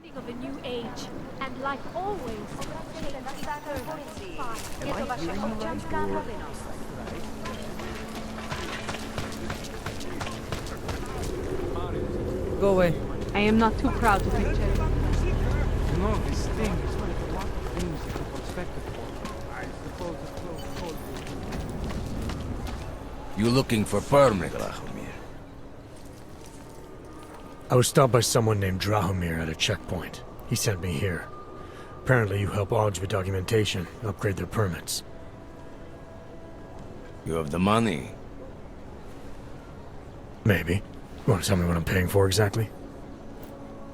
Beginning of a new age, and like always, Go away. I am not too proud to picture it. You know, this thing is like a lot of things that you perspective for. I suppose it's so cold. You looking for permit? I was stopped by someone named Drahomir at a checkpoint. He sent me here. Apparently you help Augs with documentation, upgrade their permits. You have the money? Maybe. You want to tell me what I'm paying for exactly?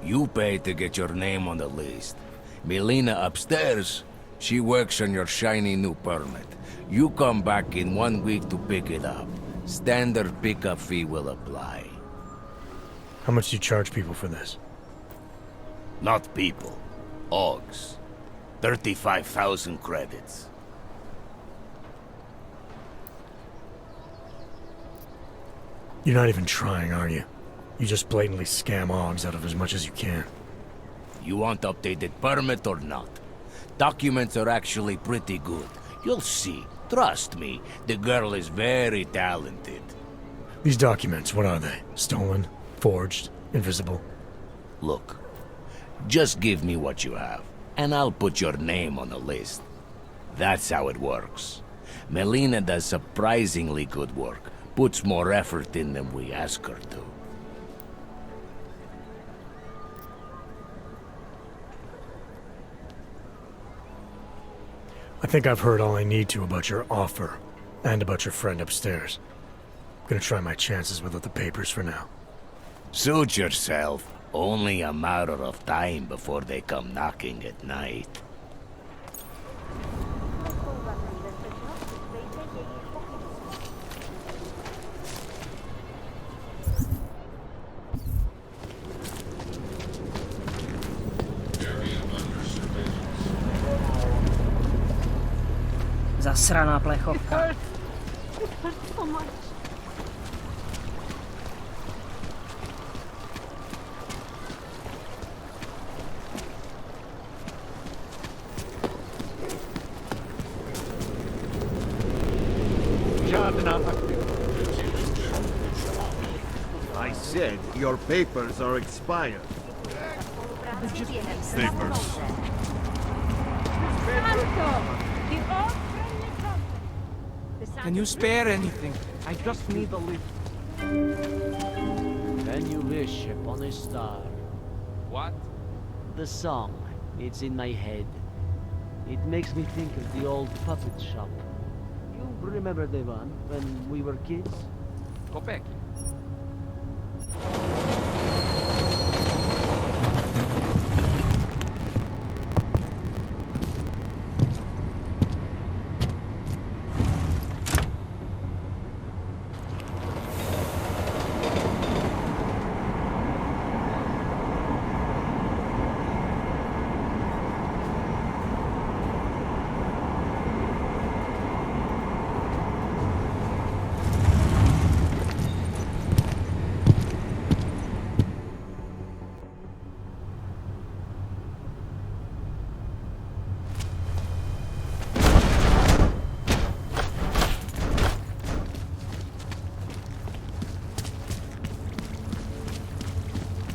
You pay to get your name on the list. Melina upstairs, she works on your shiny new permit. You come back in 1 week to pick it up. Standard pickup fee will apply. How much do you charge people for this? Not people. Augs. 35,000 credits. You're not even trying, are you? You just blatantly scam Augs out of as much as you can. You want updated permit or not? Documents are actually pretty good. You'll see. Trust me, the girl is very talented. These documents, what are they? Stolen? Forged? Invisible? Look, just give me what you have, and I'll put your name on the list. That's how it works. Melina does surprisingly good work, puts more effort in than we ask her to. I think I've heard all I need to about your offer, and about your friend upstairs. I'm gonna try my chances without the papers for now. Suit yourself. Only a matter of time before they come knocking at night. Zasraná plechovka. It hurts so much. I said your papers are expired. Papers. Can you spare anything? I just need a lift. When you wish upon a star. What? The song, it's in my head. It makes me think of the old puppet shop. You remember the one when we were kids? Go back.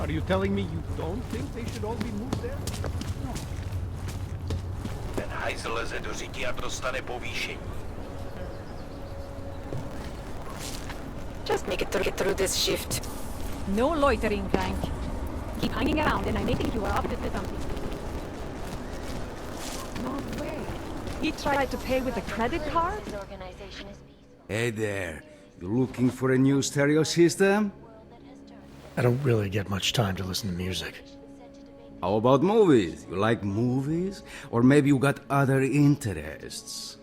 Are you telling me you don't think they should all be moved there? Ten hajzl leze do řití a dostane povýšení. Just make it through this shift. No loitering, Frank. Keep hanging around, and I may think you are up to something. No way. He tried to pay with a credit card? Hey there. You looking for a new stereo system? I don't really get much time to listen to music. How about movies? You like movies? Or maybe you got other interests?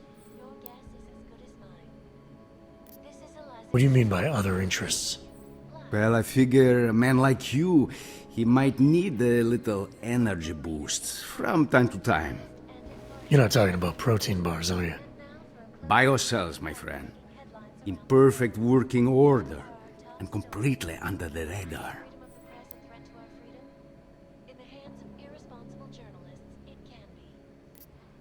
What do you mean by other interests? Well, I figure a man like you, he might need a little energy boost from time to time. You're not talking about protein bars, are you? Biocells, my friend. In perfect working order. And completely under the radar. responsible journalists, it can be.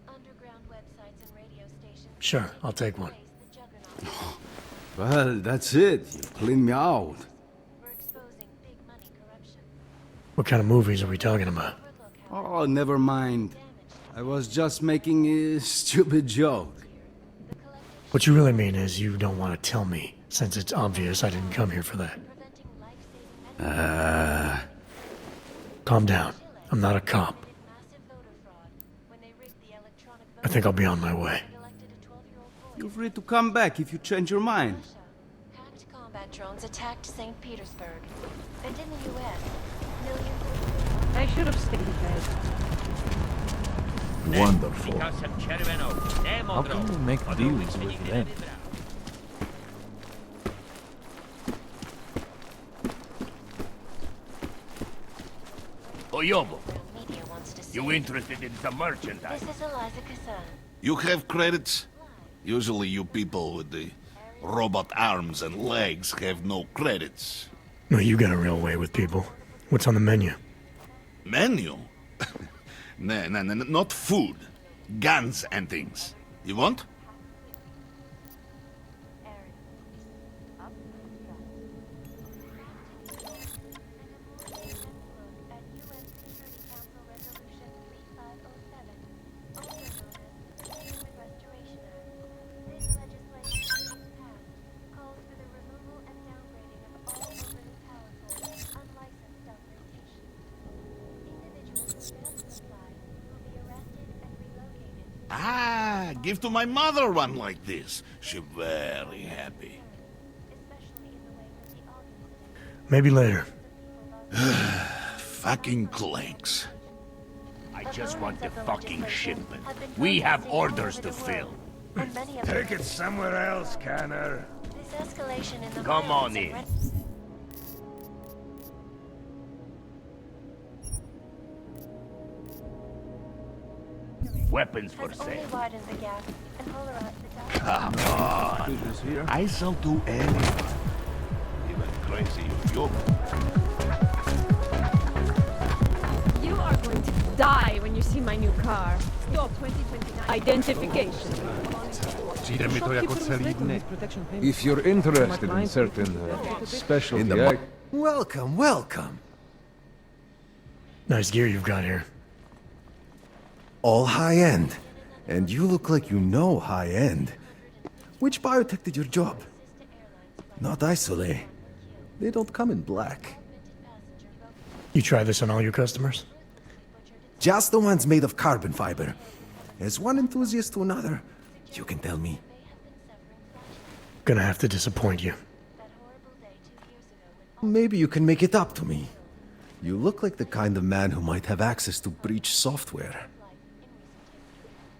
Underground websites and radio stations. Sure, I'll take one. The juggernaut. Well, that's it. You cleaned me out. We're exposing big money corruption. What kind of movies are we talking about? Oh, never mind. I was just making a stupid joke. What you really mean is you don't want to tell me, since it's obvious I didn't come here for that. Calm down. I'm not a cop. I think I'll be on my way. You're free to come back if you change your mind. Hacked combat drones attacked St. Petersburg. And in the U.S., millions of... I should have stayed in bed. Wonderful. How can you make deals with them? Oyobo, media wants to see. you interested in some merchandise? This is Eliza Kassan. You have credits? Usually you people with the robot arms and legs have no credits. No, you got a real way with people. What's on the menu? Menu? No, not food. Guns and things. You want? Ah, give to my mother one like this. She very happy. Maybe later. Fucking clanks. I just want the fucking shipment. We have orders to fill. Take it somewhere else, Canner. This escalation in the Come on in. Weapons for Has only sale. widened the gap and polarized the Come on. I sell to anyone. Even crazy you. You are going to die when you see my new car. Your 2029 identification. If you're interested in certain specialty... Welcome, welcome. Nice gear you've got here. All high-end. And you look like you know high-end. Which biotech did your job? Not Isolate. They don't come in black. You try this on all your customers? Just the ones made of carbon fiber. As one enthusiast to another, you can tell me. Gonna have to disappoint you. Maybe you can make it up to me. You look like the kind of man who might have access to breach software.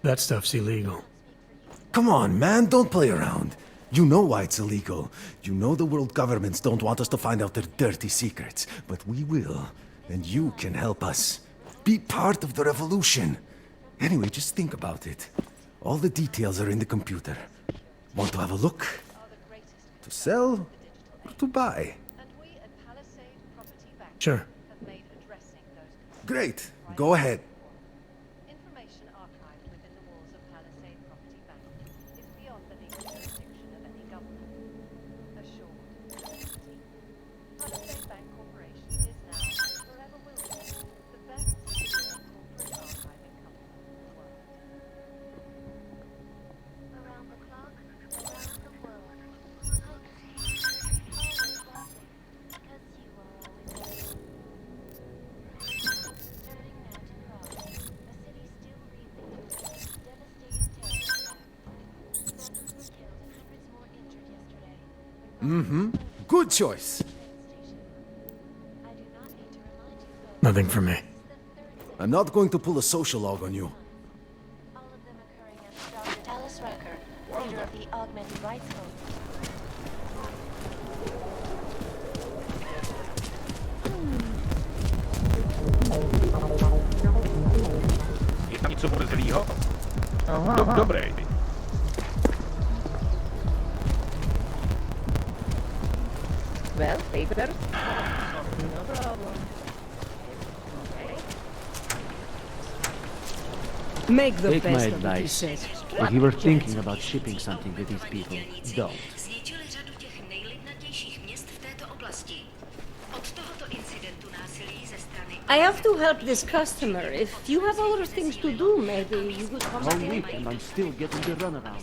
That stuff's illegal. Come on, man, don't play around. You know why it's illegal. You know the world governments don't want us to find out their dirty secrets. But we will, and you can help us. Be part of the revolution. Anyway, just think about it. All the details are in the computer. Want to have a look? To sell or to buy? Sure. Great, go ahead. Information archived within the walls of Palisade Property Bank is beyond the legal jurisdiction of any government. Assured. Palisade Bank Corporation is now, and forever will be, the best secure corporate archiving company in the world. Around the clock, around the world. Always watching, because you are always watching. Mm-hmm. Good choice. Nothing for me. I'm not going to pull a social log on you. All of them occurring at Dr. Dallas Rucker, leader of the Augmented Rights Movement. Je tam něco podezřelýho? Dobrý. Well, papers. No problem. Okay. Make the Take my best of it, he advice. says. If you were thinking about shipping something to these people, don't. zničili řadu těch nejlidnatějších měst v této oblasti. Od tohoto incidentu násilí ze strany... I have to help this customer. If you have other things to do, maybe you could come Whole again. week and I'm still getting the runaround.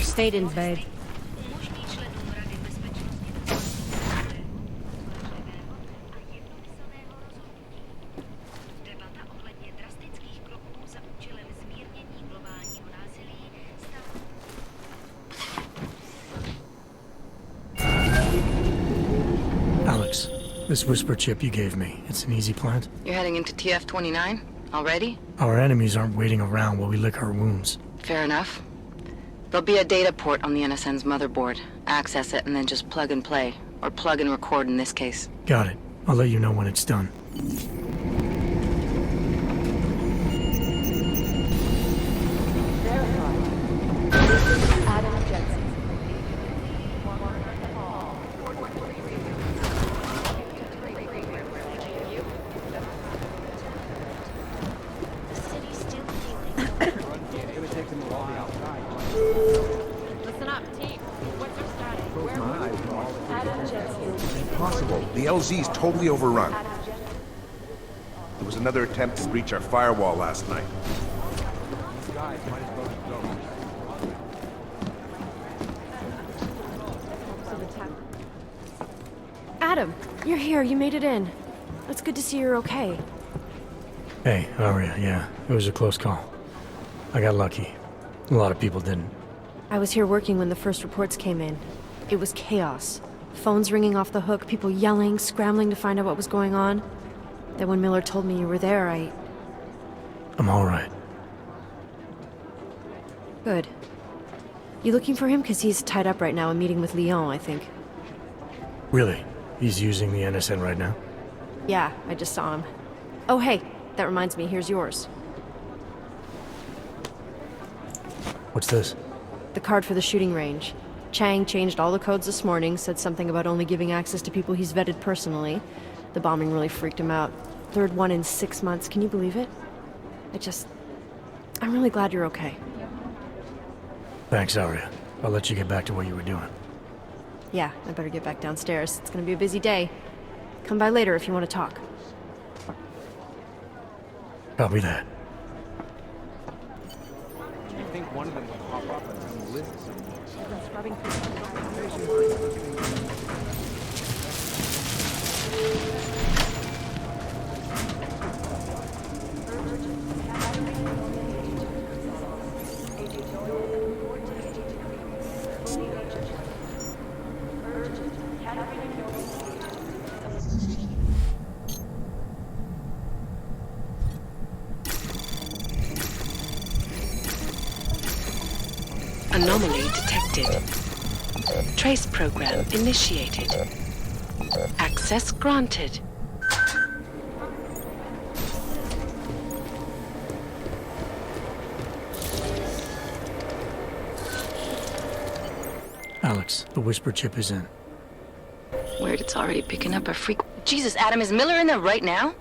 Stayed in bed. Umožní členům Rady bezpečnosti a jednomyslného rozhodnutí. Debata ohledně drastických kroků za účelem zmírnění globálního násilí Alex, this whisper chip you gave me, it's an easy plant? You're heading into TF-29 already? Our enemies aren't waiting around while we lick our wounds. Fair enough. There'll be a data port on the NSN's motherboard. Access it and then just plug and play. Or plug and record in this case. Got it. I'll let you know when it's done. Adam Jensen. Listen up, team. What's your status? Where are you? Adam Jensen. Impossible. The LZ's totally overrun. There was another attempt to breach our firewall last night. Guys, might as well go. Adam, you're here. You made it in. It's good to see you're okay. Hey, Aria, yeah, it was a close call. I got lucky. A lot of people didn't. I was here working when the first reports came in. It was chaos. Phones ringing off the hook, people yelling, scrambling to find out what was going on. Then when Miller told me you were there, I'm all right. Good. You looking for him? Because he's tied up right now, a meeting with Lyon, I think. Really? He's using the NSN right now? Yeah, I just saw him. Oh, hey, that reminds me, here's yours. What's this? The card for the shooting range. Chang changed all the codes this morning, said something about only giving access to people he's vetted personally. The bombing really freaked him out. Third one in 6 months, can you believe it? I'm really glad you're okay. Thanks, Aria. I'll let you get back to what you were doing. Yeah, I better get back downstairs. It's gonna be a busy day. Come by later if you want to talk. Copy that. Do you think one of them would pop up and come listen to something? Scrubbing Anomaly detected. Trace program initiated. Access granted. Alex, the whisper chip is in. Weird, it's already picking up a freak. Jesus, Adam, is Miller in there right now?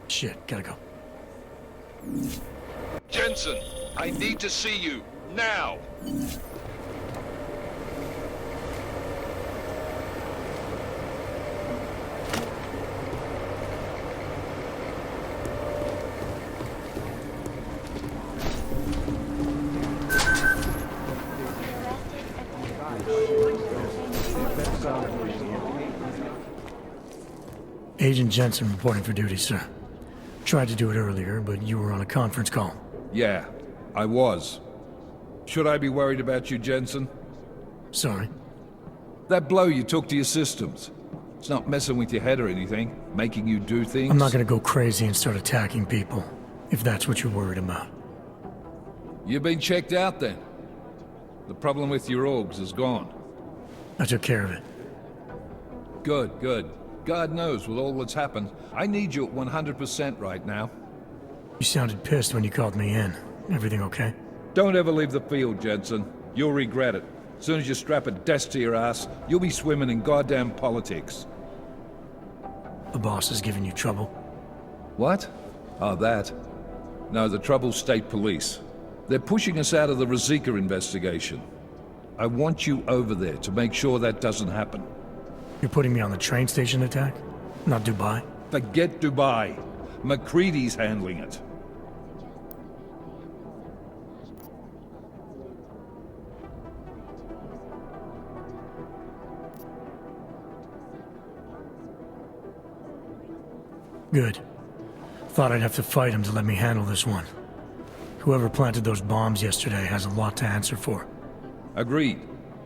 Shit, gotta go. Jensen, I need to see you, now! Agent Jensen reporting for duty, sir. Tried to do it earlier, but you were on a conference call. Yeah, I was. Should I be worried about you, Jensen? Sorry? That blow you took to your systems. It's not messing with your head or anything, making you do things. I'm not gonna go crazy and start attacking people, if that's what you're worried about. You've been checked out then? The problem with your orgs is gone. I took care of it. Good, good. God knows with all that's happened, I need you at 100% right now. You sounded pissed when you called me in. Everything okay? Don't ever leave the field, Jensen. You'll regret it. As soon as you strap a desk to your ass, you'll be swimming in goddamn politics. The boss is giving you trouble. What? Oh, that. No, the trouble's state police. They're pushing us out of the Ruzicka investigation. I want you over there to make sure that doesn't happen. You're putting me on the train station attack? Not Dubai? Forget Dubai. McCready's handling it. Good. Thought I'd have to fight him to let me handle this one. Whoever planted those bombs yesterday has a lot to answer for. Agreed.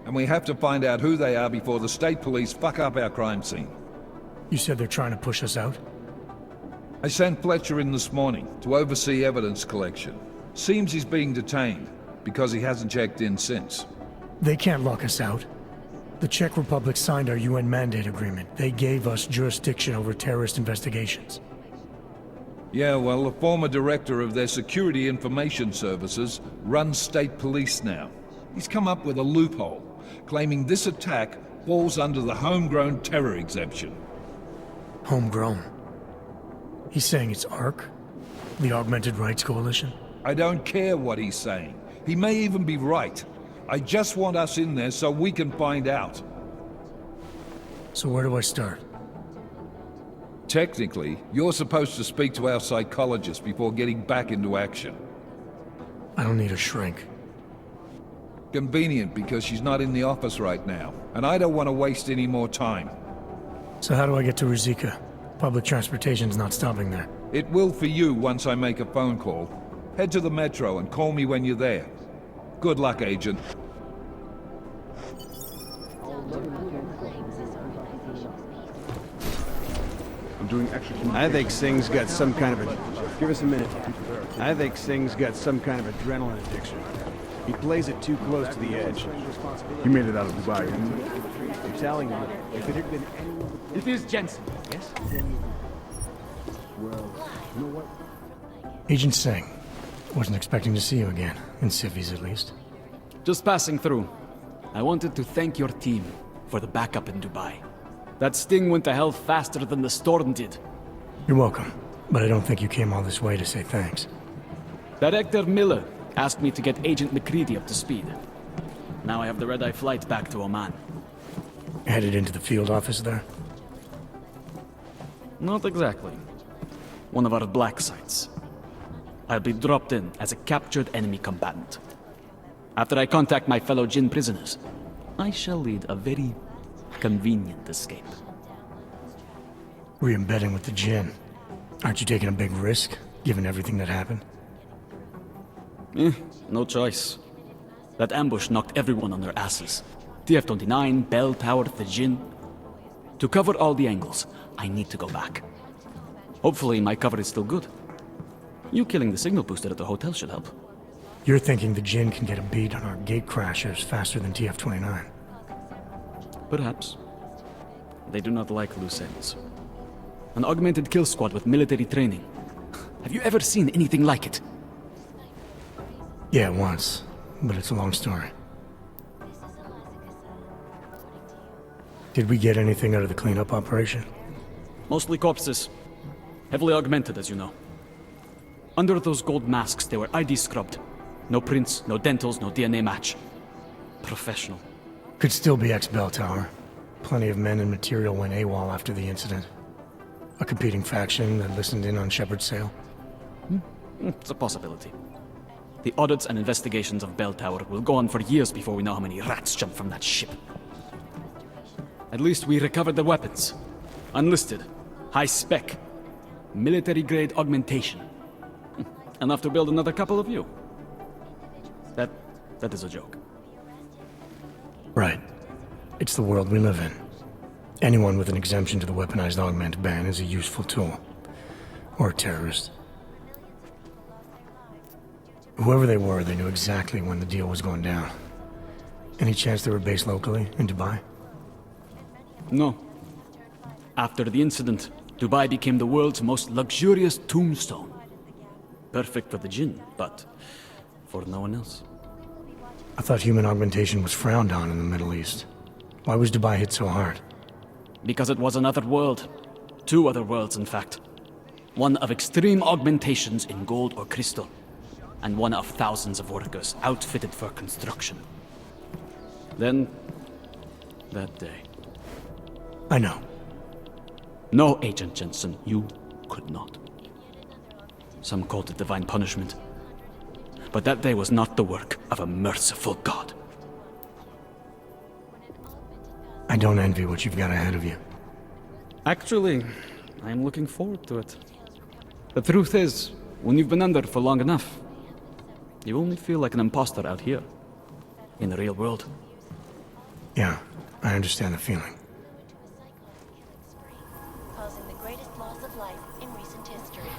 And we have to find out who they are before the state police fuck up our crime scene. You said they're trying to push us out? I sent Fletcher in this morning to oversee evidence collection. Seems he's being detained, because he hasn't checked in since. They can't lock us out. The Czech Republic signed our UN mandate agreement. They gave us jurisdiction over terrorist investigations. Yeah, well, the former director of their security information services runs state police now. He's come up with a loophole, claiming this attack falls under the homegrown terror exemption. Homegrown? He's saying it's ARC? The Augmented Rights Coalition? I don't care what he's saying. He may even be right. I just want us in there so we can find out. So where do I start? Technically, you're supposed to speak to our psychologist before getting back into action. I don't need a shrink. Convenient because she's not in the office right now, and I don't want to waste any more time. So how do I get to Ruzicka? Public transportation's not stopping there. It will for you once I make a phone call. Head to the metro and call me when you're there. Good luck, Agent. I'm doing extra. I think Singh's got some kind of a... Give us a minute. I think Singh's got some kind of adrenaline addiction. He plays it too close to the edge. You made it out of Dubai, didn't you? I'm telling you, if it had been anyone... It is Jensen, yes? Well, you know what? Agent Singh. Wasn't expecting to see you again. In civvies, at least. Just passing through. I wanted to thank your team for the backup in Dubai. That sting went to hell faster than the storm did. You're welcome. But I don't think you came all this way to say thanks. Director Miller asked me to get Agent McCready up to speed. Now I have the red-eye flight back to Oman. Headed into the field office there? Not exactly. One of our black sites. I'll be dropped in as a captured enemy combatant. After I contact my fellow Jinn prisoners, I shall lead a very convenient escape. Re-embedding with the Jinn. Aren't you taking a big risk, given everything that happened? No choice. That ambush knocked everyone on their asses. TF-29, Bell Tower, the Jinn. To cover all the angles, I need to go back. Hopefully my cover is still good. You killing the signal booster at the hotel should help. You're thinking the Jinn can get a beat on our gate crashers faster than TF-29. Perhaps. They do not like loose ends. An augmented kill squad with military training. Have you ever seen anything like it? Yeah, once. But it's a long story. Did we get anything out of the cleanup operation? Mostly corpses. Heavily augmented, as you know. Under those gold masks, they were ID scrubbed. No prints, no dentals, no DNA match. Professional. Could still be ex-Bell Tower. Plenty of men and material went AWOL after the incident. A competing faction that listened in on Shepard's sale. It's a possibility. The audits and investigations of Bell Tower will go on for years before we know how many rats jumped from that ship. At least we recovered the weapons. Unlisted. High spec. Military-grade augmentation. Enough to build another couple of you. That is a joke. Right. It's the world we live in. Anyone with an exemption to the weaponized augment ban is a useful tool. Or a terrorist. Whoever they were, they knew exactly when the deal was going down. Any chance they were based locally, in Dubai? No. After the incident, Dubai became the world's most luxurious tombstone. Perfect for the jinn, but for no one else. I thought human augmentation was frowned on in the Middle East. Why was Dubai hit so hard? Because it was another world. Two other worlds, in fact. One of extreme augmentations in gold or crystal, and one of thousands of workers outfitted for construction. Then, that day. I know. No, Agent Jensen, you could not. Some called it divine punishment. But that day was not the work of a merciful God. I don't envy what you've got ahead of you. Actually, I'm looking forward to it. The truth is, when you've been under for long enough, you only feel like an imposter out here, in the real world. Yeah, I understand the feeling. Causing the greatest loss of life in recent history.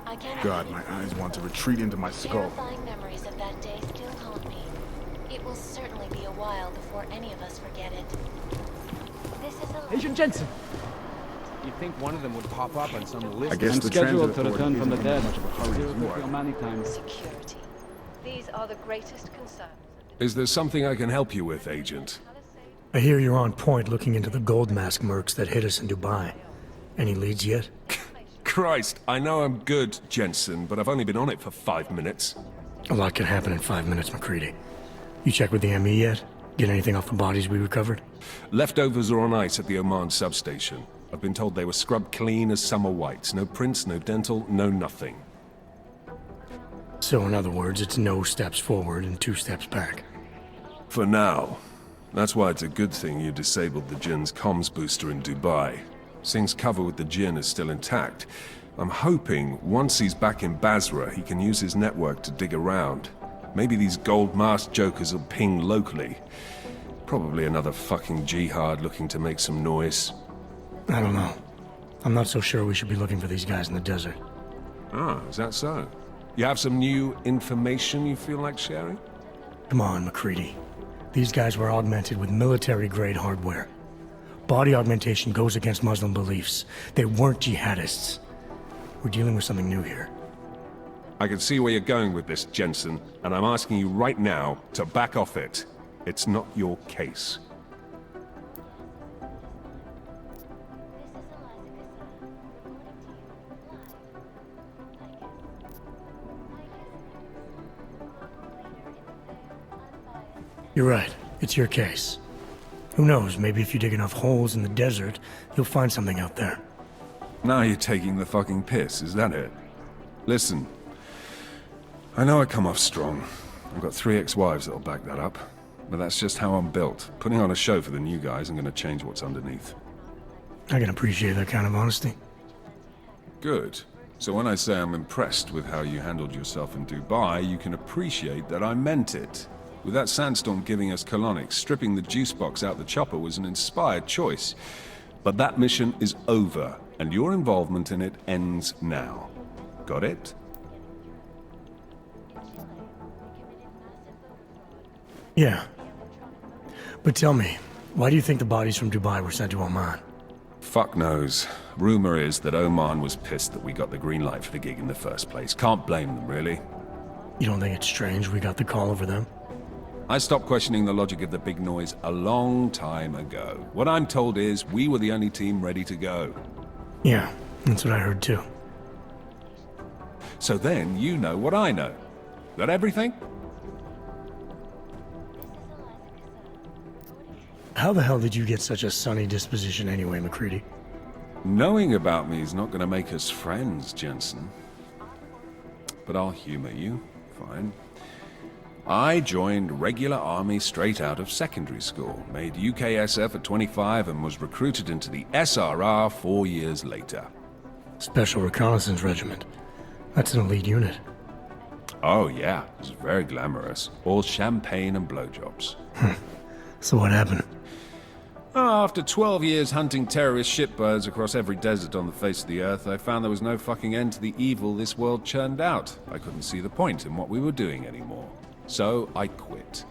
I cannot God, my eyes want to retreat into my skull. Terrifying memories of that day still haunt me. It will certainly be a while before any of us forget it. This is a Agent Jensen! You'd think one of them would pop up on some list. I guess I'm the scheduled to transit return from the authority dead. isn't in much of a hurry as you are. Many times. Security. These are the greatest concerns. Is there something I can help you with, Agent? I hear you're on point looking into the gold mask mercs that hit us in Dubai. Any leads yet? Christ, I know I'm good, Jensen, but I've only been on it for 5 minutes. A lot can happen in 5 minutes, McCready. You checked with the ME yet? Get anything off the bodies we recovered? Leftovers are on ice at the Oman substation. I've been told they were scrubbed clean as summer whites. No prints, no dental, no nothing. So in other words, it's no steps forward and 2 steps back. For now. That's why it's a good thing you disabled the Jinn's comms booster in Dubai. Singh's cover with the Jinn is still intact. I'm hoping once he's back in Basra, he can use his network to dig around. Maybe these gold masked jokers will ping locally. Probably another fucking jihad looking to make some noise. I don't know. I'm not so sure we should be looking for these guys in the desert. Ah, is that so? You have some new information you feel like sharing? Come on, McCready. These guys were augmented with military-grade hardware. Body augmentation goes against Muslim beliefs. They weren't jihadists. We're dealing with something new here. I can see where you're going with this, Jensen, and I'm asking you right now to back off it. It's not your case. You're right. It's your case. Who knows, maybe if you dig enough holes in the desert, you'll find something out there. Now you're taking the fucking piss, is that it? Listen, I know I come off strong. I've got 3 ex-wives that'll back that up. But that's just how I'm built. Putting on a show for the new guys, I'm gonna change what's underneath. I can appreciate that kind of honesty. Good. So when I say I'm impressed with how you handled yourself in Dubai, you can appreciate that I meant it. With that sandstorm giving us colonics, stripping the juice box out the chopper was an inspired choice. But that mission is over, and your involvement in it ends now. Got it? Yeah. But tell me, why do you think the bodies from Dubai were sent to Oman? Fuck knows. Rumor is that Oman was pissed that we got the green light for the gig in the first place. Can't blame them, really. You don't think it's strange we got the call over them? I stopped questioning the logic of the big noise a long time ago. What I'm told is we were the only team ready to go. Yeah, that's what I heard too. So then you know what I know. That everything? How the hell did you get such a sunny disposition anyway, McCready? Knowing about me is not going to make us friends, Jensen. But I'll humor you. Fine. I joined regular army straight out of secondary school, made UKSF at 25 and was recruited into the SRR 4 years later. Special Reconnaissance Regiment. That's an elite unit. Oh yeah, it was very glamorous. All champagne and blowjobs. So what happened? After 12 years hunting terrorist shitbirds across every desert on the face of the earth, I found there was no fucking end to the evil this world churned out. I couldn't see the point in what we were doing anymore. So I quit.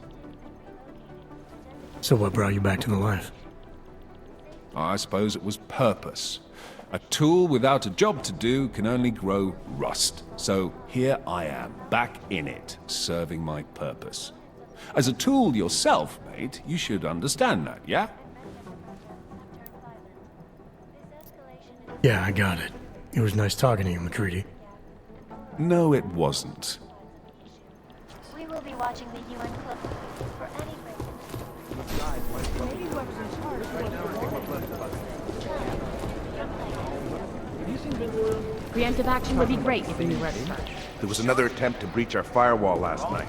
So what brought you back to the life? I suppose it was purpose. A tool without a job to do can only grow rust. So here I am, back in it, serving my purpose. As a tool yourself, mate, you should understand that, yeah? Yeah, I got it. It was nice talking to you, McCready. No, it wasn't. We will be watching the UN closely for any Preemptive action would be great. There was another attempt to breach our firewall last night.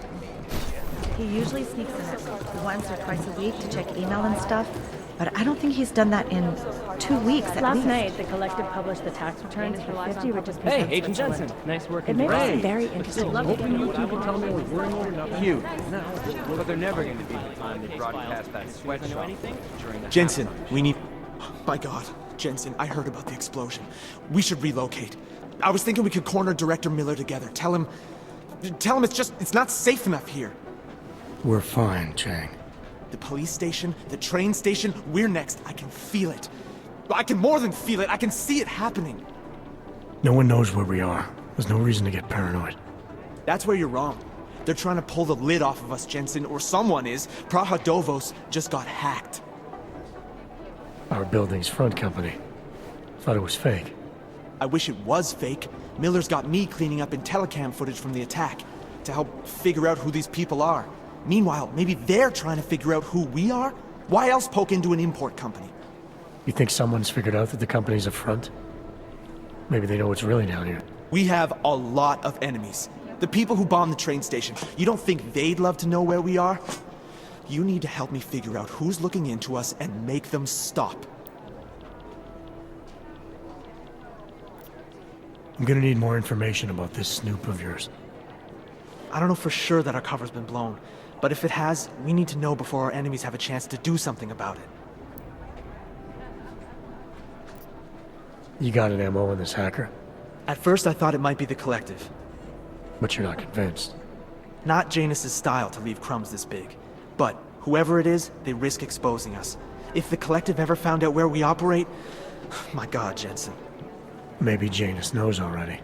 He usually sneaks in once or twice a week to check email and stuff, but I don't think he's done that in 2 weeks at Last least. night, the collective published the tax returns for 50 richest people. Hey, Agent Jensen. Nice work. It makes it very interesting. Hoping you two can tell me what's worrying over nothing. Huge. But they're never going to be the time they broadcast that sweatshop during the Jensen, we need... My God, Jensen, I heard about the explosion. We should relocate. I was thinking we could corner Director Miller together. Tell him it's not safe enough here. We're fine, Chang. The police station, the train station, we're next. I can feel it. I can more than feel it. I can see it happening. No one knows where we are. There's no reason to get paranoid. That's where you're wrong. They're trying to pull the lid off of us, Jensen, or someone is. Praha Dovos just got hacked. Our building's front company. Thought it was fake. I wish it was fake. Miller's got me cleaning up IntelliCam footage from the attack to help figure out who these people are. Meanwhile, maybe they're trying to figure out who we are? Why else poke into an import company? You think someone's figured out that the company's a front? Maybe they know what's really down here. We have a lot of enemies. The people who bombed the train station. You don't think they'd love to know where we are? You need to help me figure out who's looking into us and make them stop. I'm gonna need more information about this snoop of yours. I don't know for sure that our cover's been blown, but if it has, we need to know before our enemies have a chance to do something about it. You got an MO on this hacker? At first I thought it might be the Collective. But you're not convinced. Not Janus's style to leave crumbs this big. But whoever it is, they risk exposing us. If the Collective ever found out where we operate... My God, Jensen. Maybe Janus knows already.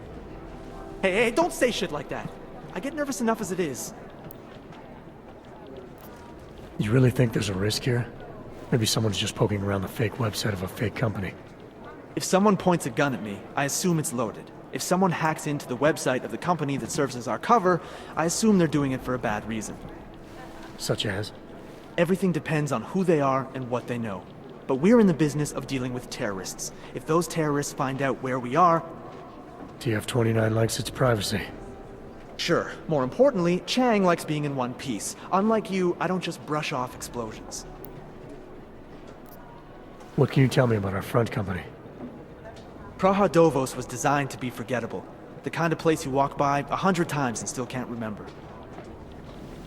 Hey, don't say shit like that. I get nervous enough as it is. You really think there's a risk here? Maybe someone's just poking around the fake website of a fake company. If someone points a gun at me, I assume it's loaded. If someone hacks into the website of the company that serves as our cover, I assume they're doing it for a bad reason. Such as? Everything depends on who they are and what they know. But we're in the business of dealing with terrorists. If those terrorists find out where we are... TF-29 likes its privacy. Sure. More importantly, Chang likes being in one piece. Unlike you, I don't just brush off explosions. What can you tell me about our front company? Praha Dovos was designed to be forgettable. The kind of place you walk by 100 times and still can't remember.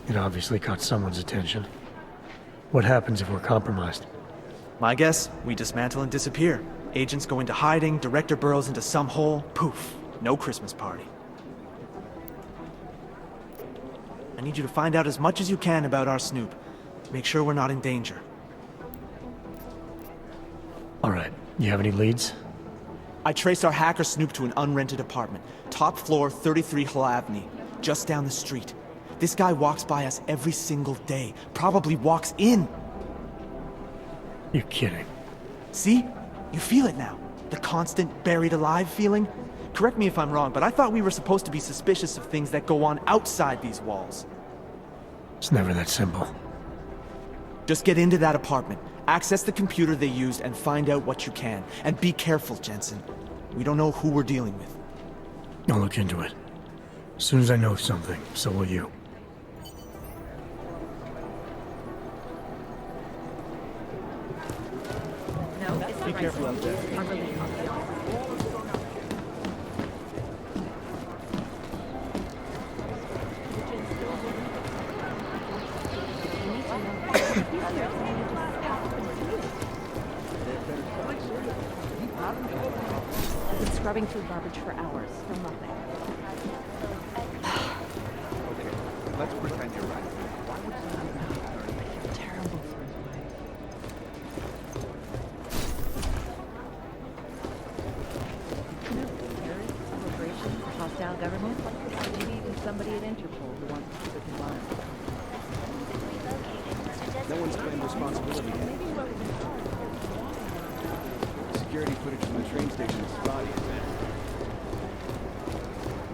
It obviously caught someone's attention. What happens if we're compromised? My guess, we dismantle and disappear. Agents go into hiding, Director burrows into some hole, poof, no Christmas party. I need you to find out as much as you can about our snoop. Make sure we're not in danger. All right, you have any leads? I traced our hacker snoop to an unrented apartment. Top floor, 33 Hlavny, just down the street. This guy walks by us every single day. Probably walks in. You're kidding. See? You feel it now. The constant buried alive feeling. Correct me if I'm wrong, but I thought we were supposed to be suspicious of things that go on outside these walls. It's never that simple. Just get into that apartment, access the computer they used, and find out what you can. And be careful, Jensen. We don't know who we're dealing with. I'll look into it. As soon as I know something, so will you. Be careful out there. I've been scrubbing through garbage for hours for nothing. Let's pretend you're right. Terrible for responsibility. Security footage from the train station is spotty.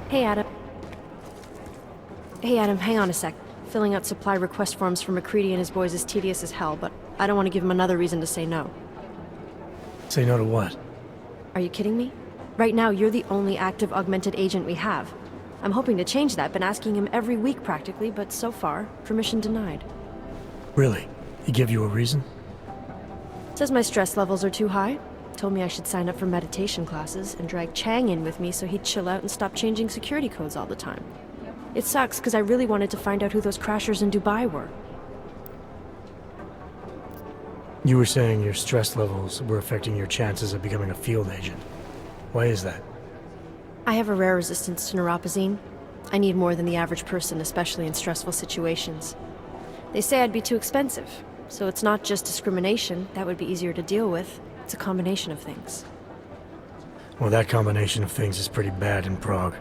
Hey, Adam. Hey, Adam, hang on a sec. Filling out supply request forms for McCready and his boys is tedious as hell, but I don't want to give him another reason to say no. Say no to what? Are you kidding me? Right now, you're the only active augmented agent we have. I'm hoping to change that, been asking him every week practically, but so far, permission denied. Really? He gave you a reason? Says my stress levels are too high. Told me I should sign up for meditation classes and drag Chang in with me so he'd chill out and stop changing security codes all the time. It sucks because I really wanted to find out who those crashers in Dubai were. You were saying your stress levels were affecting your chances of becoming a field agent. Why is that? I have a rare resistance to neuropazine. I need more than the average person, especially in stressful situations. They say I'd be too expensive, so it's not just discrimination. That would be easier to deal with. It's a combination of things. Well, that combination of things is pretty bad in Prague,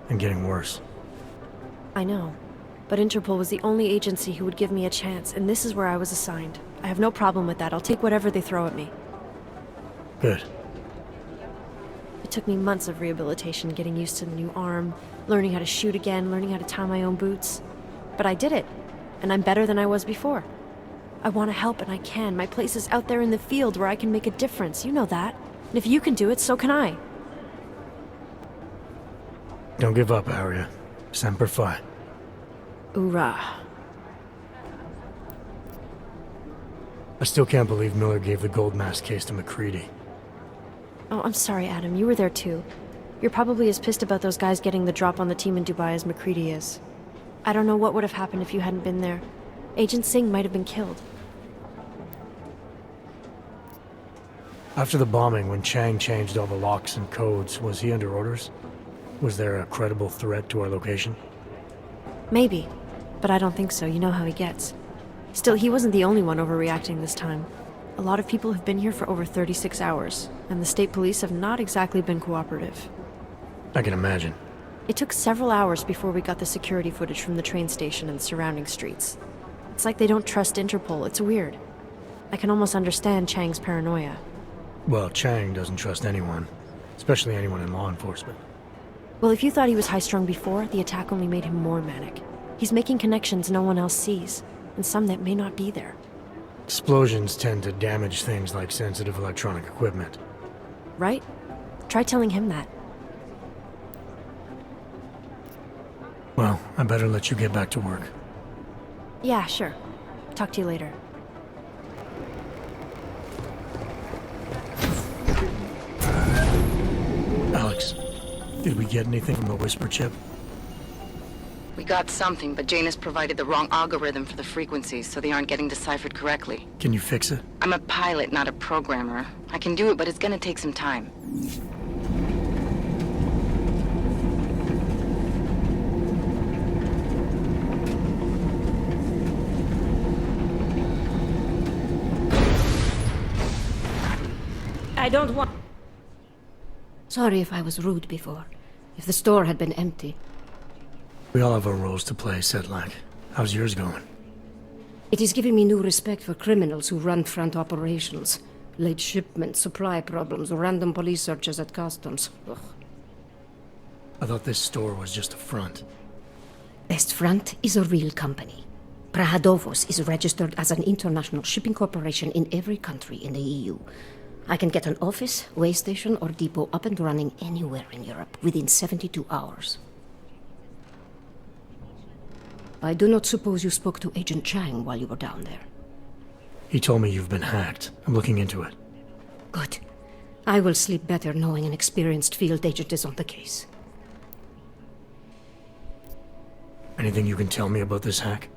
and getting worse. I know, but Interpol was the only agency who would give me a chance, and this is where I was assigned. I have no problem with that. I'll take whatever they throw at me. Good. It took me months of rehabilitation, getting used to the new arm, learning how to shoot again, learning how to tie my own boots. But I did it, and I'm better than I was before. I want to help, and I can. My place is out there in the field where I can make a difference. You know that. And if you can do it, so can I. Don't give up, Arya. Semper Fi. Hoorah. I still can't believe Miller gave the gold mask case to McCready. Oh, I'm sorry, Adam. You were there too. You're probably as pissed about those guys getting the drop on the team in Dubai as McCready is. I don't know what would have happened if you hadn't been there. Agent Singh might have been killed. After the bombing, when Chang changed all the locks and codes, was he under orders? Was there a credible threat to our location? Maybe, but I don't think so. You know how he gets. Still, he wasn't the only one overreacting this time. A lot of people have been here for over 36 hours, and the state police have not exactly been cooperative. I can imagine. It took several hours before we got the security footage from the train station and surrounding streets. It's like they don't trust Interpol. It's weird. I can almost understand Chang's paranoia. Well, Chang doesn't trust anyone, especially anyone in law enforcement. Well, if you thought he was high-strung before, the attack only made him more manic. He's making connections no one else sees, and some that may not be there. Explosions tend to damage things like sensitive electronic equipment. Right? Try telling him that. Well, I better let you get back to work. Yeah, sure. Talk to you later. Alex, did we get anything from the Whisper chip? We got something, but Jane has provided the wrong algorithm for the frequencies, so they aren't getting deciphered correctly. Can you fix it? I'm a pilot, not a programmer. I can do it, but it's gonna take some time. I don't want... Sorry if I was rude before. If the store had been empty. We all have our roles to play, Sedlak. How's yours going? It is giving me new respect for criminals who run front operations. Late shipments, supply problems, random police searches at customs. Ugh. I thought this store was just a front. Best Front is a real company. Prahadovos is registered as an international shipping corporation in every country in the EU. I can get an office, way station, or depot up and running anywhere in Europe within 72 hours. I do not suppose you spoke to Agent Chang while you were down there. He told me you've been hacked. I'm looking into it. Good. I will sleep better knowing an experienced field agent is on the case. Anything you can tell me about this hack?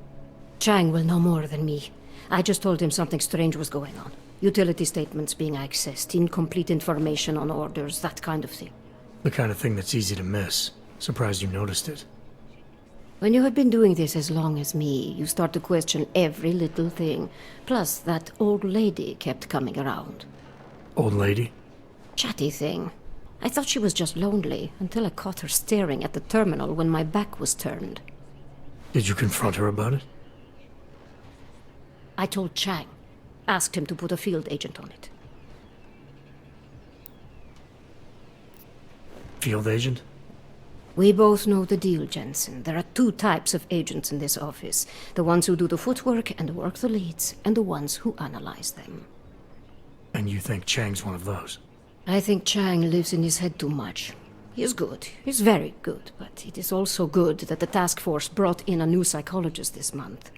Chang will know more than me. I just told him something strange was going on. Utility statements being accessed, incomplete information on orders, that kind of thing. The kind of thing that's easy to miss. Surprised you noticed it. When you have been doing this as long as me, you start to question every little thing. Plus, that old lady kept coming around. Old lady? Chatty thing. I thought she was just lonely, until I caught her staring at the terminal when my back was turned. Did you confront her about it? I told Chang. Asked him to put a field agent on it. Field agent? We both know the deal, Jensen. There are two types of agents in this office. The ones who do the footwork and work the leads, and the ones who analyze them. And you think Chang's one of those? I think Chang lives in his head too much. He is good. He's very good. But it is also good that the task force brought in a new psychologist this month.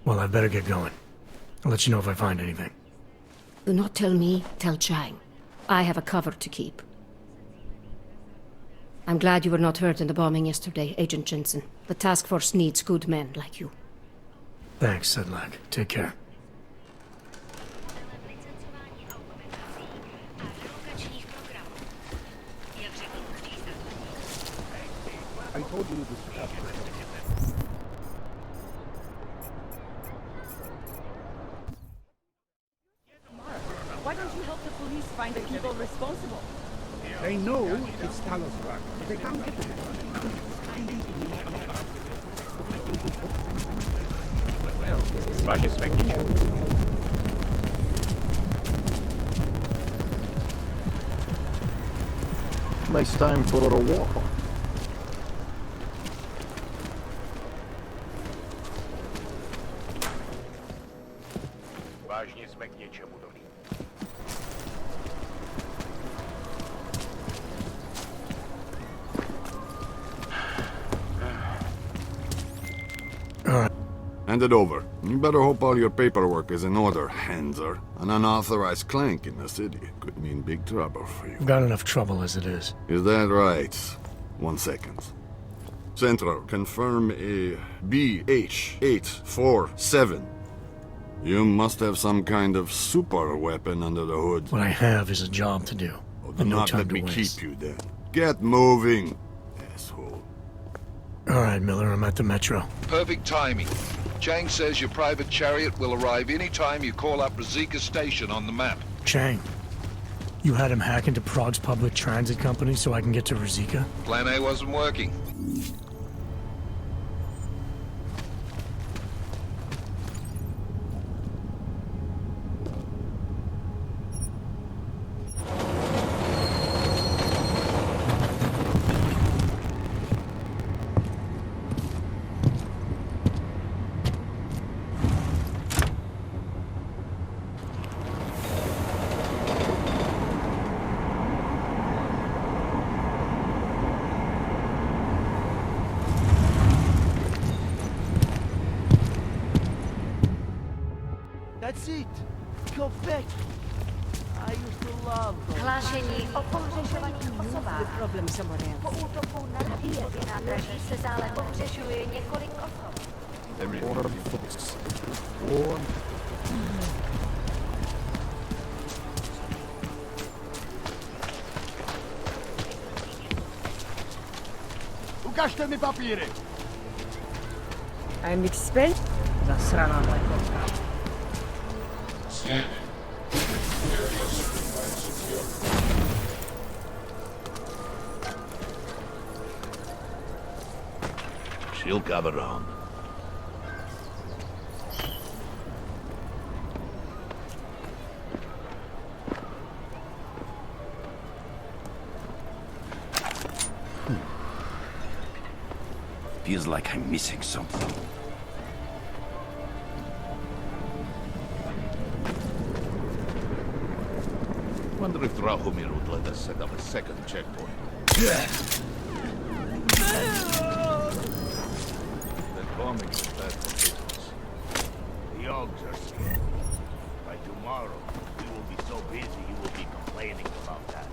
Well, I'd better get going. I'll let you know if I find anything. Do not tell me, tell Chang. I have a cover to keep. I'm glad you were not hurt in the bombing yesterday, Agent Jensen. The task force needs good men like you. Thanks, Sedlak. Take care. I told you this would happen. Why don't you help the police find the people responsible? They know it's Talosrak. They can't get it. Nice time for a walk. Hand it over. You better hope all your paperwork is in order, Hanser. An unauthorized clank in the city could mean big trouble for you. I've got enough trouble as it is. Is that right? 1 second. Central, confirm a BH-847. You must have some kind of super weapon under the hood. What I have is a job to do. Oh, do And no not time let to me waste. keep you then. Get moving, asshole. All right, Miller, I'm at the Metro. Perfect timing. Chang says your private chariot will arrive any time you call up Rizika Station on the map. Chang, you had him hack into Prague's public transit company so I can get to Rizika? Plan A wasn't working. That's it. Go back. I used to love those. Hlášení o pohřešovaných osobách. Po útoku na Kýjev nádraží se zále pohřešuje několik osob. Ukažte mi papíry! I'm expensive. Zasraná hlekovka. She'll gather round. Feels like I'm missing something. Wonder if Drahomir would let us set up a second checkpoint. That bombing is bad for business. The Ogs are scared. By tomorrow, we will be so busy you will be complaining about that.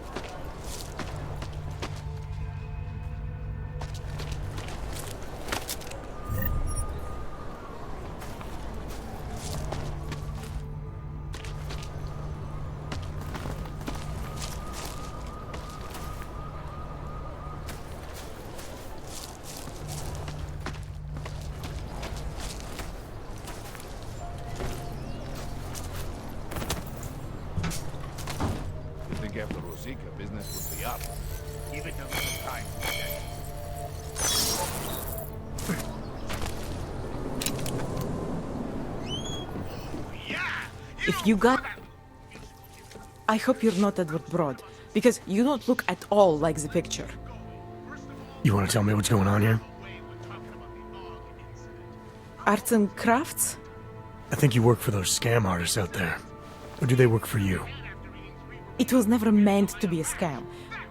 After Rosika, business would be up. Give it a little time. If you got... I hope you're not Edward Broad, because you don't look at all like the picture. You want to tell me what's going on here? Arts and crafts? I think you work for those scam artists out there. Or do they work for you? It was never meant to be a scam.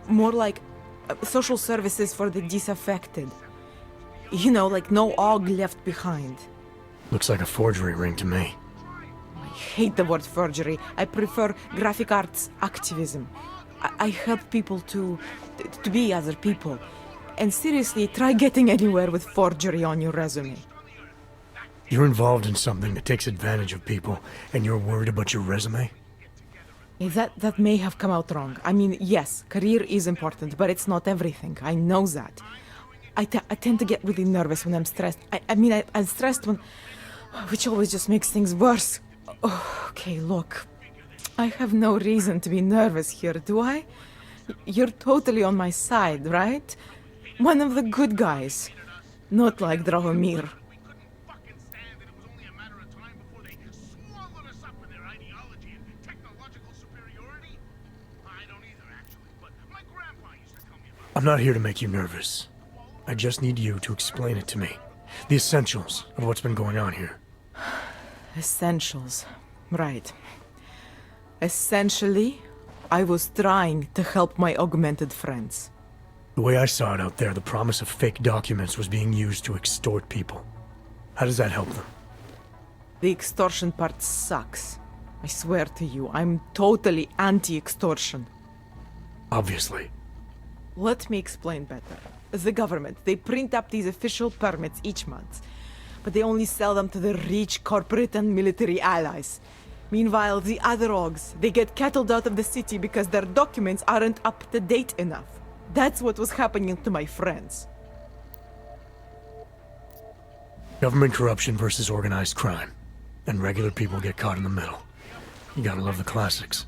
More like social services for the disaffected. You know, like no OG left behind. Looks like a forgery ring to me. I hate the word forgery. I prefer graphic arts activism. I help people to be other people. And seriously, try getting anywhere with forgery on your resume. You're involved in something that takes advantage of people, and you're worried about your resume? That may have come out wrong. I mean, yes, career is important, but it's not everything. I know that. I tend to get really nervous when I'm stressed. I'm stressed when... which always just makes things worse. Oh, okay, look. I have no reason to be nervous here, do I? You're totally on my side, right? One of the good guys. Not like Drahomir. I'm not here to make you nervous. I just need you to explain it to me. The essentials of what's been going on here. Essentials. Right. Essentially, I was trying to help my augmented friends. The way I saw it out there, the promise of fake documents was being used to extort people. How does that help them? The extortion part sucks. I swear to you, I'm totally anti-extortion. Obviously. Let me explain better. The government, they print up these official permits each month, but they only sell them to the rich corporate and military allies. Meanwhile, the other OGs, they get cattled out of the city because their documents aren't up to date enough. That's what was happening to my friends. Government corruption versus organized crime. And regular people get caught in the middle. You gotta love the classics.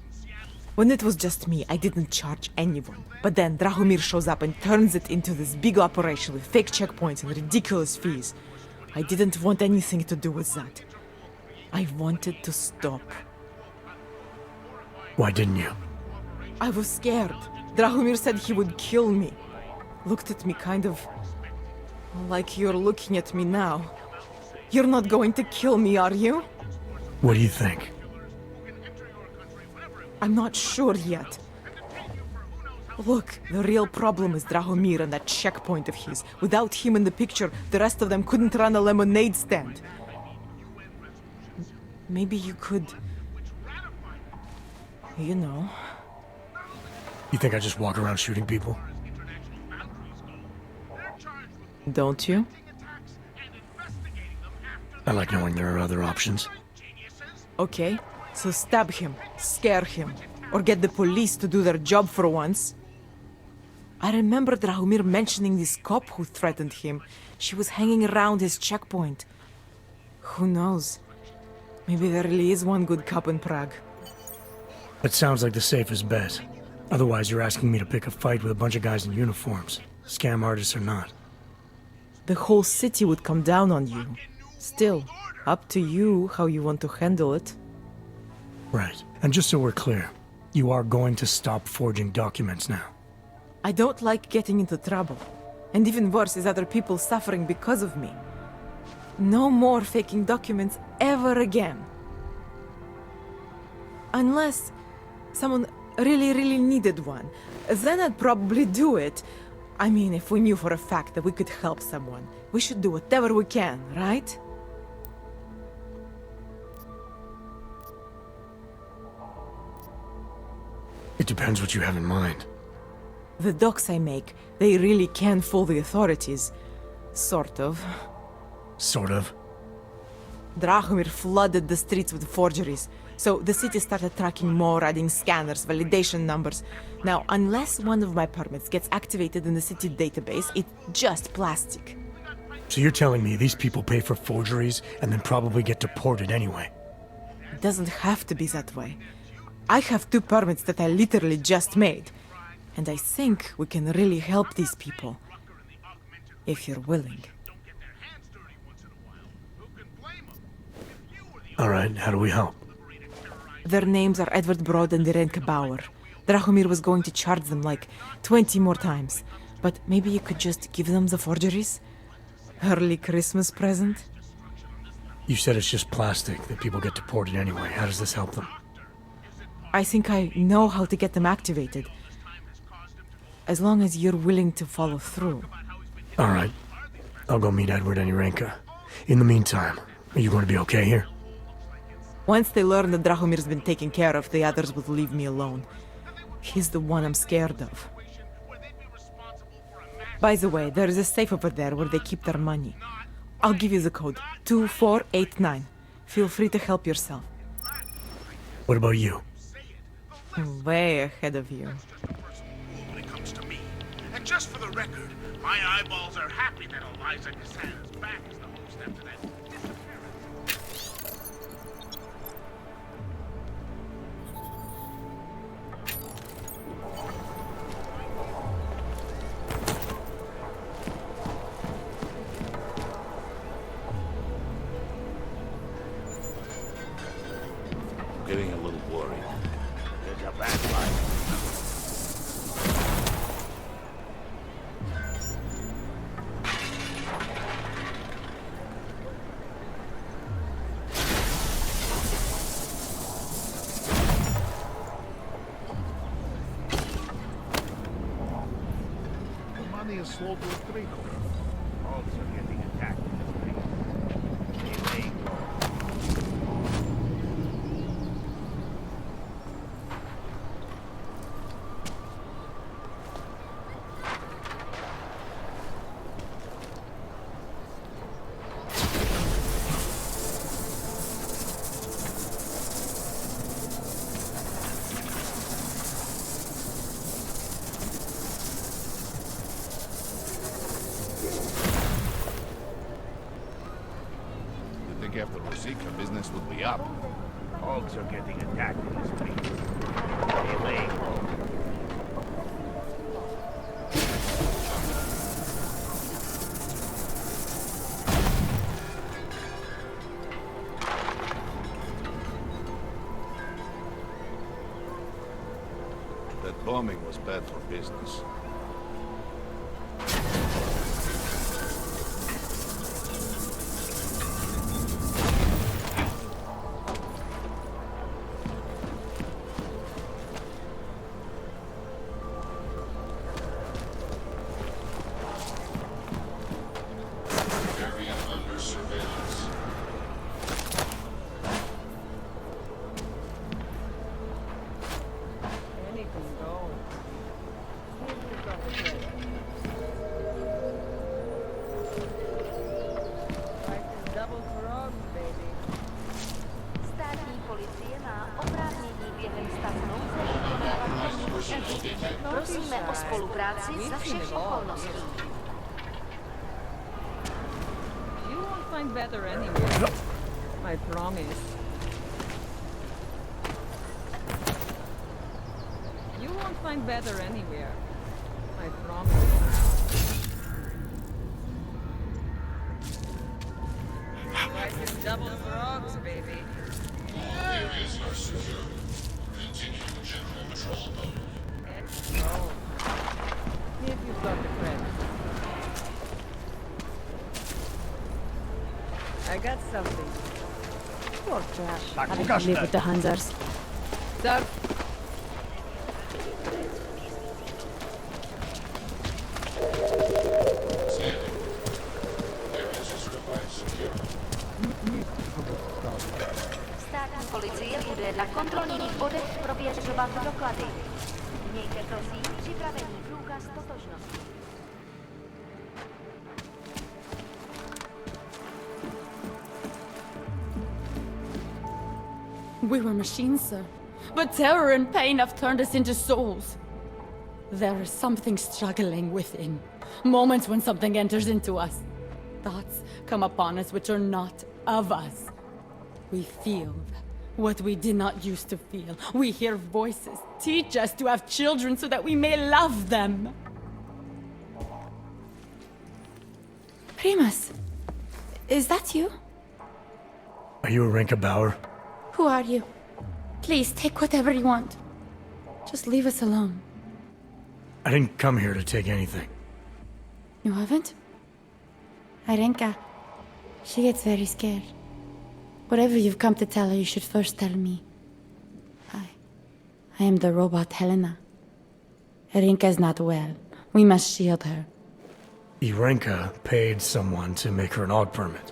When it was just me, I didn't charge anyone. But then Drahomir shows up and turns it into this big operation with fake checkpoints and ridiculous fees. I didn't want anything to do with that. I wanted to stop. Why didn't you? I was scared. Drahomir said he would kill me. Looked at me kind of... like you're looking at me now. You're not going to kill me, are you? What do you think? I'm not sure yet. Look, the real problem is Drahomir and that checkpoint of his. Without him in the picture, the rest of them couldn't run a lemonade stand. Maybe you could... you know... You think I just walk around shooting people? Don't you? I like knowing there are other options. Okay, so stab him, scare him, or get the police to do their job for once. I remember Drahomir mentioning this cop who threatened him. She was hanging around his checkpoint. Who knows? Maybe there really is one good cop in Prague. That sounds like the safest bet. Otherwise, you're asking me to pick a fight with a bunch of guys in uniforms. Scam artists or not. The whole city would come down on you. Still, up to you how you want to handle it. Right. And just so we're clear, you are going to stop forging documents now. I don't like getting into trouble. And even worse is other people suffering because of me. No more faking documents ever again. Unless someone really needed one. Then I'd probably do it. I mean, if we knew for a fact that we could help someone, we should do whatever we can, right? It depends what you have in mind. The docs I make, they really can fool the authorities. Sort of. Sort of? Drahomir flooded the streets with forgeries, so the city started tracking more, adding scanners, validation numbers. Now, unless one of my permits gets activated in the city database, it's just plastic. So you're telling me these people pay for forgeries and then probably get deported anyway? It doesn't have to be that way. I have 2 permits that I literally just made. And I think we can really help these people. If you're willing. All right, how do we help? Their names are Edward Broad and Irenka Bauer. Drahomir was going to charge them like 20 more times. But maybe you could just give them the forgeries? Early Christmas present? You said it's just plastic, that people get deported anyway. How does this help them? I think I know how to get them activated. As long as you're willing to follow through. All right. I'll go meet Edward and Irenka. In the meantime, are you going to be okay here? Once they learn that Drahomir's been taken care of, the others will leave me alone. He's the one I'm scared of. By the way, there is a safe over there where they keep their money. I'll give you the code. 2489. Feel free to help yourself. What about you? Way ahead of you. When it comes to me. And just for the record, my eyeballs are happy that Eliza Cassandra's back is the whole step to that disappearance. I'm getting a little worried. There's a backfire. The money is slow to trickle. Also getting attacked in the street. Stay late. After Rosika, business would be up. Hogs are getting attacked in the street. Stay late. That bombing was bad for business. Prosíme o spolupráci za všech okolností. You won't find better anywhere. I promise. You won't find better anywhere. I promise. Life is double frogs, baby. Areas are secure. Continue general patrol mode. No. See if you've got a friend. I got something. Poor trash. Having to live with the Hunters. Sir. Státní policie bude na kontrolních bodech prověřovat doklady. Mějte prosím připravený průkaz totožnosti. We were machines, sir. But terror and pain have turned us into souls. There is something struggling within. Moments when something enters into us. Thoughts come upon us which are not of us. We feel what we did not used to feel. We hear voices teach us to have children so that we may love them. Primus, is that you? Are you Irenka Bauer? Who are you? Please, take whatever you want. Just leave us alone. I didn't come here to take anything. You haven't? Arenka, she gets very scared. Whatever you've come to tell her, you should first tell me. I am the robot Helena. Arenka is not well. We must shield her. Irenka paid someone to make her an AUG permit,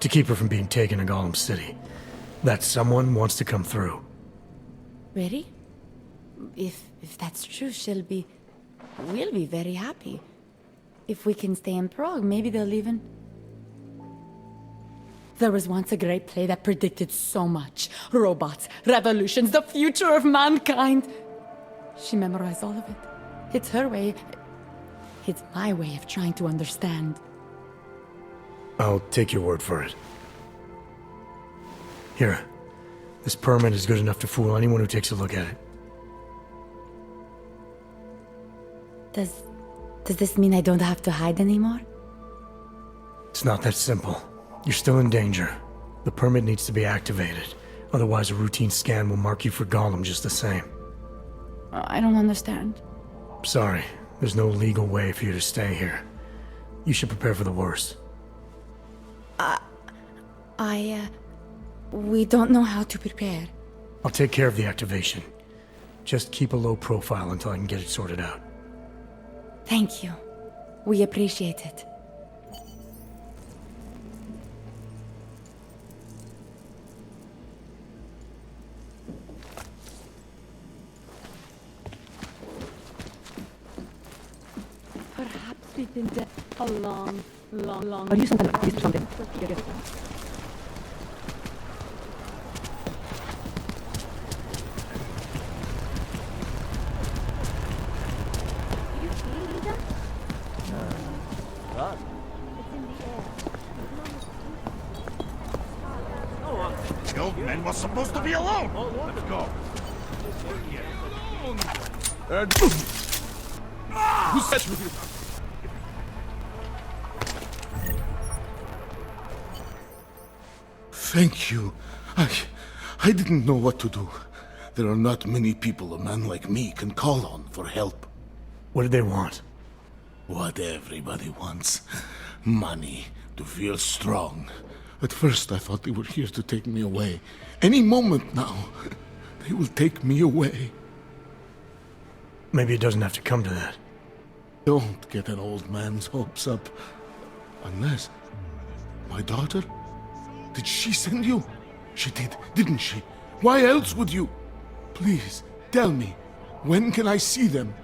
to keep her from being taken to Golem City. That someone wants to come through. Really? If that's true, we'll be very happy. If we can stay in Prague, maybe they'll even... There was once a great play that predicted so much. Robots, revolutions, the future of mankind. She memorized all of it. It's her way. It's my way of trying to understand. I'll take your word for it. Here. This permit is good enough to fool anyone who takes a look at it. Does this mean I don't have to hide anymore? It's not that simple. You're still in danger. The permit needs to be activated. Otherwise, a routine scan will mark you for Golem just the same. I don't understand. Sorry. There's no legal way for you to stay here. You should prepare for the worst. We don't know how to prepare. I'll take care of the activation. Just keep a low profile until I can get it sorted out. Thank you. We appreciate it. Perhaps we've been dead a long. Har du sånt där? Just something. The old man was supposed to be alone. Let's go. Who said you? Thank you. I didn't know what to do. There are not many people a man like me can call on for help. What did they want? What everybody wants. Money, to feel strong. At first I thought they were here to take me away. Any moment now, they will take me away. Maybe it doesn't have to come to that. Don't get an old man's hopes up. Unless... my daughter? Did she send you? She did, didn't she? Why else would you? Please, tell me. When can I see them?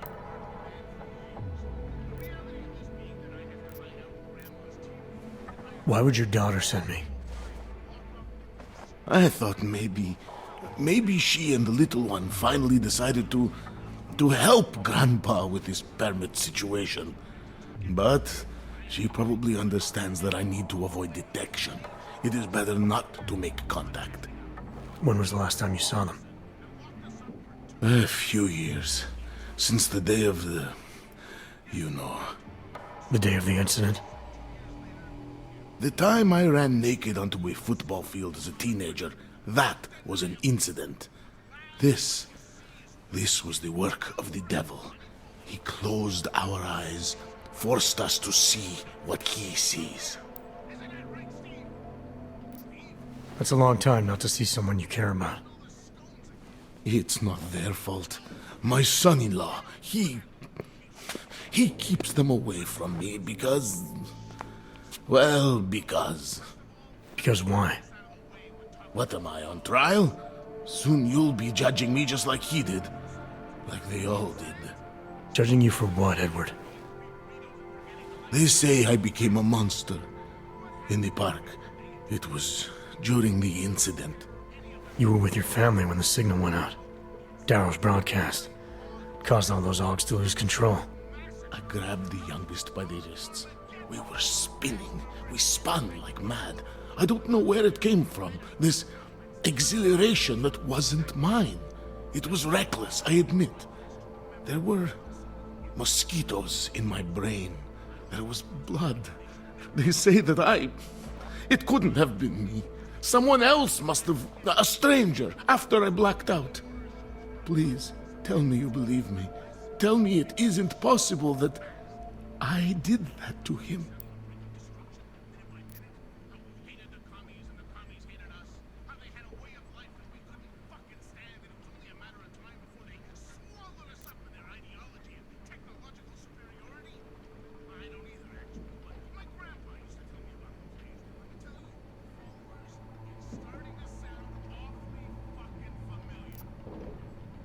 Why would your daughter send me? I thought maybe she and the little one finally decided to help Grandpa with his permit situation. But she probably understands that I need to avoid detection. It is better not to make contact. When was the last time you saw them? A few years. Since the day of the... you know. The day of the incident? The time I ran naked onto a football field as a teenager, that was an incident. This was the work of the devil. He closed our eyes, forced us to see what he sees. That's a long time not to see someone you care about. It's not their fault. My son-in-law, he keeps them away from me because... well, because... Because why? What am I, on trial? Soon you'll be judging me just like he did. Like they all did. Judging you for what, Edward? They say I became a monster. In the park. It was during the incident. You were with your family when the signal went out. Darrow's broadcast. Caused all those AUGs to lose control. I grabbed the youngest by the wrists. We were spinning. We spun like mad. I don't know where it came from. This exhilaration that wasn't mine. It was reckless, I admit. There were mosquitoes in my brain. There was blood. They say that it couldn't have been me. Someone else must have... a stranger, after I blacked out. Please, tell me you believe me. Tell me it isn't possible that I did that to him.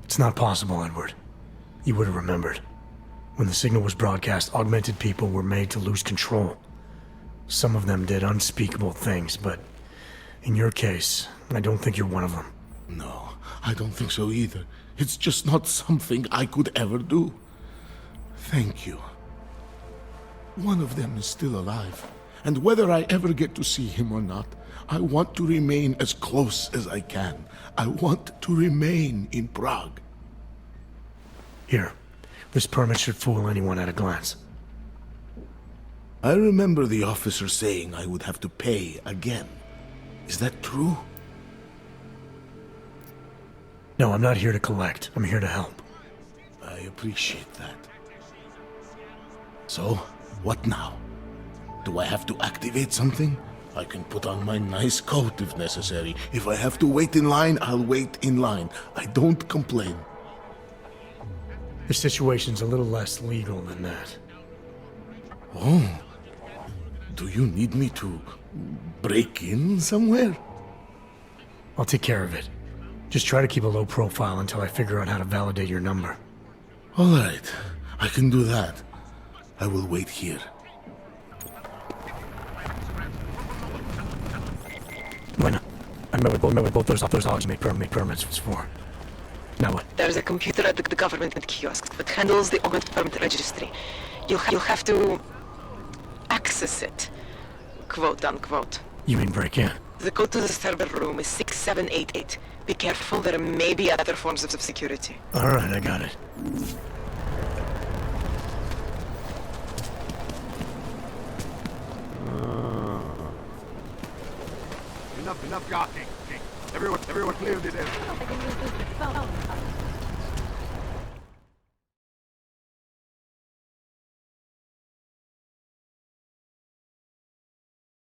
It's not possible, Edward. You would have remembered. When the signal was broadcast, augmented people were made to lose control. Some of them did unspeakable things, but in your case, I don't think you're one of them. No, I don't think so either. It's just not something I could ever do. Thank you. One of them is still alive, and whether I ever get to see him or not, I want to remain as close as I can. I want to remain in Prague. Here, this permit should fool anyone at a glance. I remember the officer saying I would have to pay again. Is that true? No, I'm not here to collect. I'm here to help. I appreciate that. So, what now? Do I have to activate something? I can put on my nice coat if necessary. If I have to wait in line, I'll wait in line. I don't complain. The situation's a little less legal than that. Oh. Do you need me to break in somewhere? I'll take care of it. Just try to keep a low profile until I figure out how to validate your number. All right. I can do that. I will wait here. Bueno, I met with both those hogs make permits for. Now what? There's a computer at the government kiosk that handles the augmented permit registry. You'll have to access it, quote unquote. You mean break in? The code to the server room is 6788. Be careful, there may be other forms of security. All right, I got it. Enough gawking. Everyone clear this area.